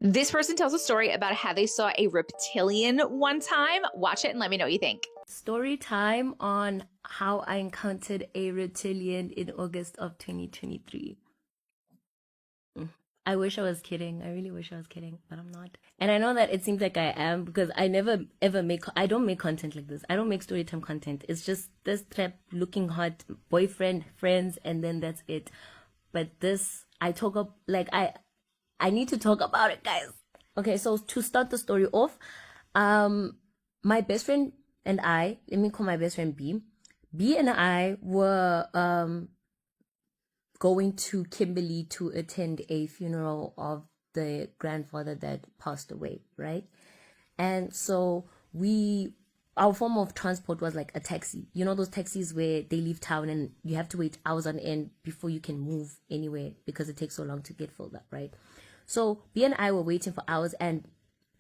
This person tells a story about how they saw a reptilian one time. Watch it and let me know what you think. Story time on how I encountered a reptilian in August of 2023. I wish I was kidding. I really wish I was kidding, but I'm not. And I know that it seems like I am because I never ever I don't make content like this. I don't make story time content. It's just this trap looking hot, boyfriend, friends, and then that's it. But this, I talk up, I need to talk about it, guys. Okay, so to start the story off, my best friend and I, let me call my best friend B. B and I were going to Kimberley to attend a funeral of the grandfather that passed away, right? And so our form of transport was like a taxi. You know those taxis where they leave town and you have to wait hours on end before you can move anywhere because it takes so long to get filled up, right? So B and I were waiting for hours, and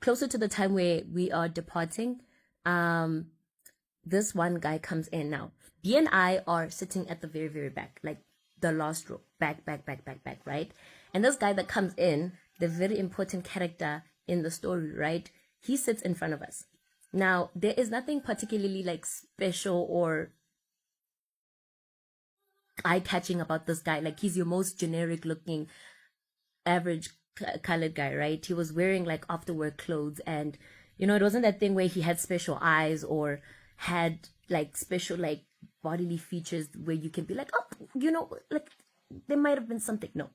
closer to the time where we are departing, this one guy comes in. Now B and I are sitting at the very, very back, like the last row, back, right? And this guy that comes in, the very important character in the story, right? He sits in front of us. Now, there is nothing particularly like special or eye-catching about this guy. Like, he's your most generic looking, average colored guy, right? He was wearing like after work clothes, and it wasn't that thing where he had special eyes or had like special like bodily features where you can be like, oh, like there might have been something. No.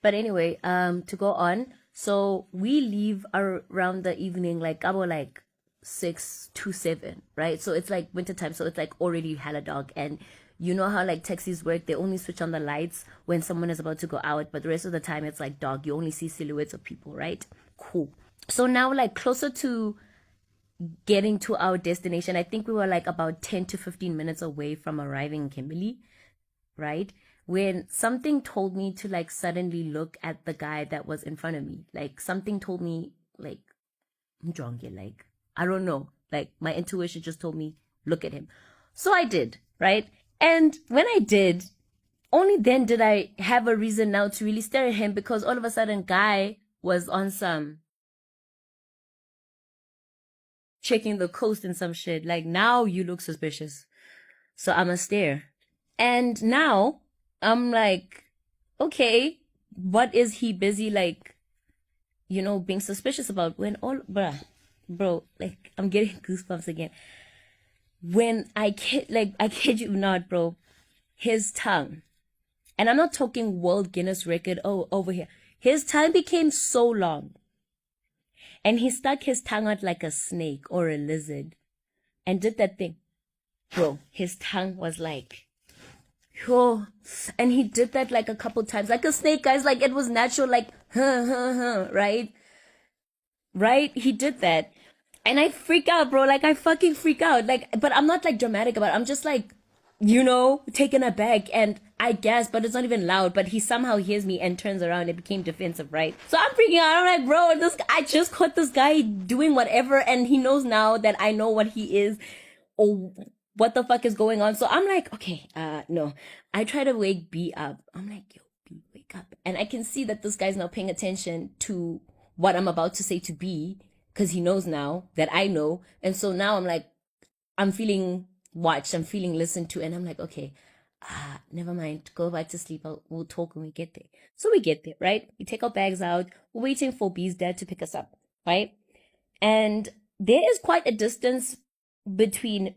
But anyway, to go on, so we leave around the evening, like about like 6 to 7, right? So it's like winter time, so it's like already hella dark, and you know how like taxis work, they only switch on the lights when someone is about to go out, but the rest of the time it's like dark. You only see silhouettes of people, right? Cool. So now, like, closer to getting to our destination, I think we were like about 10 to 15 minutes away from arriving in Kimberley, right? When something told me to like suddenly look at the guy that was in front of me. Like, something told me, like, Njonge, like, I don't know. Like, my intuition just told me, look at him. So I did, right? And when I did, only then did I have a reason now to really stare at him, because all of a sudden, guy was on some checking the coast and some shit. Like, now you look suspicious. So I'm a stare. And now I'm like, okay, what is he busy like, being suspicious about? When all, bro, like, I'm getting goosebumps again. When I kid you not, bro, his tongue, and I'm not talking World Guinness record, over here. His tongue became so long, and he stuck his tongue out like a snake or a lizard and did that thing. Bro, his tongue was like, oh, and he did that like a couple times, like a snake, guys. Like, it was natural, like, right? Right? He did that. And I freak out, bro. Like, I fucking freak out. Like, but I'm not like dramatic about it. I'm just like, taken aback, and I guess, but it's not even loud. But he somehow hears me and turns around and became defensive, right? So I'm freaking out. I'm like, bro, I just caught this guy doing whatever, and he knows now that I know what he is. Or what the fuck is going on? So I'm like, okay, no. I try to wake B up. I'm like, yo, B, wake up. And I can see that this guy's now paying attention to what I'm about to say to B, because he knows now that I know. And so now I'm like, I'm feeling watched, I'm feeling listened to, and I'm like, okay, never mind, go back to sleep. We'll talk when we get there. So we get there, right? We take our bags out. We're waiting for B's dad to pick us up, right? And there is quite a distance between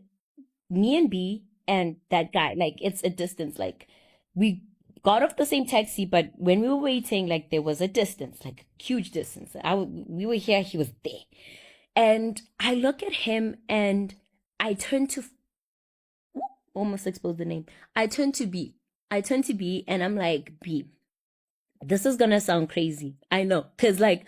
me and B and that guy. Like, it's a distance. Like, we got off the same taxi, but when we were waiting, like, there was a distance, like, huge distance. We were here, he was there. And I look at him and I turn to, almost exposed the name. I turn to B. And I'm like, B, this is gonna sound crazy. I know. Cause like,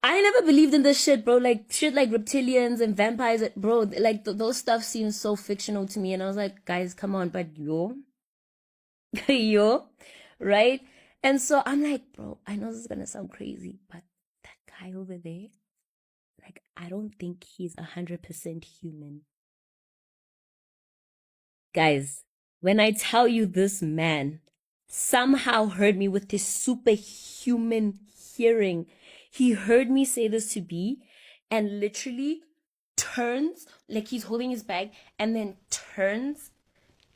I never believed in this shit, bro. Like, shit like reptilians and vampires, bro. Like, those stuff seems so fictional to me. And I was like, guys, come on, but yo, right? And so I'm like, bro, I know this is gonna sound crazy, but that guy over there, like, I don't think he's 100% human. Guys, when I tell you, this man somehow heard me with his superhuman he heard me say this to B and literally turns, like he's holding his bag and then turns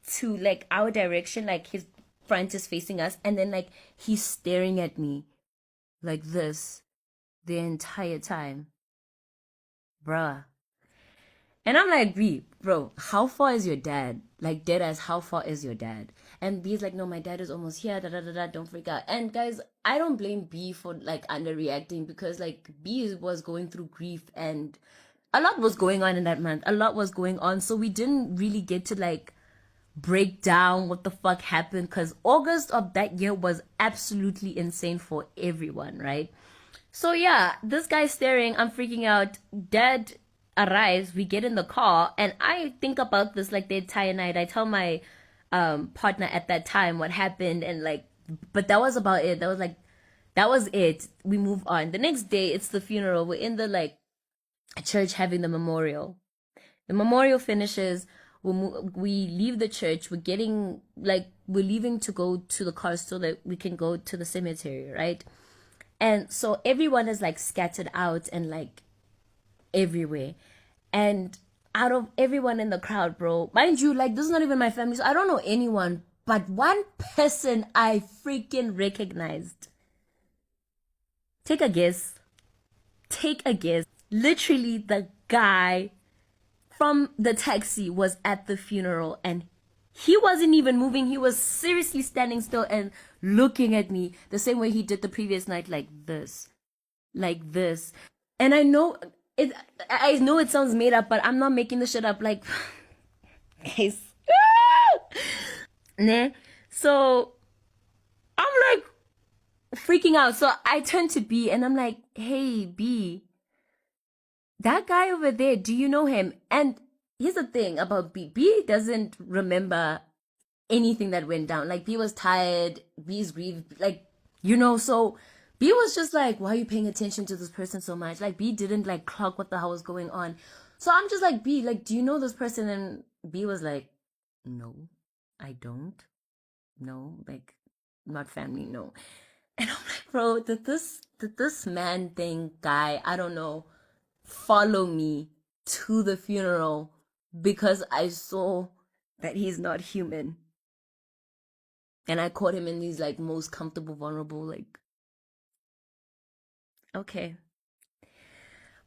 to like our direction, like his front is facing us, and then like he's staring at me like this the entire time. Bruh. And I'm like, B, bro, how far is your dad? Like, dead ass, how far is your dad? And B's like, no, my dad is almost here, da da da da, don't freak out. And guys, I don't blame B for like underreacting, because like B was going through grief and a lot was going on in that month. A lot was going on. So we didn't really get to like break down what the fuck happened, because August of that year was absolutely insane for everyone, right? So yeah, this guy's staring, I'm freaking out. Dad arrives, we get in the car, and I think about this like the entire night. I tell my partner at that time what happened, and like, but that was about it. That was it. We move on. The next day, it's the funeral. We're in the like church having the memorial. The memorial finishes. We leave the church. We're leaving to go to the car so that we can go to the cemetery, right? And so everyone is like scattered out and like everywhere. And out of everyone in the crowd, bro, mind you, like this is not even my family, so I don't know anyone, but one person I freaking recognized. Take a guess. Take a guess. Literally, the guy from the taxi was at the funeral, and he wasn't even moving. He was seriously standing still and looking at me the same way he did the previous night, like this. Like this. And I know it sounds made up, but I'm not making this shit up. Like, guys. Nah. So I'm like freaking out. So I turn to B and I'm like, hey, B, that guy over there, do you know him? And here's the thing about B. B doesn't remember anything that went down. Like, B was tired, B's grieved, like, so B was just like, why are you paying attention to this person so much? Like, B didn't like clock what the hell was going on. So I'm just like, B, like, do you know this person? And B was like, no, I don't. No, like, not family, no. And I'm like, bro, did this man thing guy, I don't know, follow me to the funeral because I saw that he's not human? And I caught him in these like most comfortable, vulnerable, like, okay.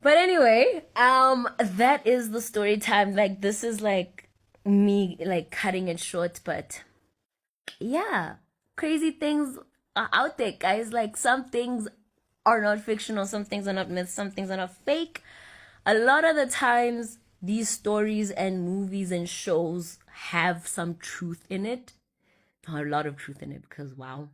But anyway, that is the story time. Like, this is like me like cutting it short, but yeah, crazy things are out there, guys. Like, some things are not fictional, some things are not myths, some things are not fake. A lot of the times, these stories and movies and shows have some truth in it. A lot of truth in it, because wow.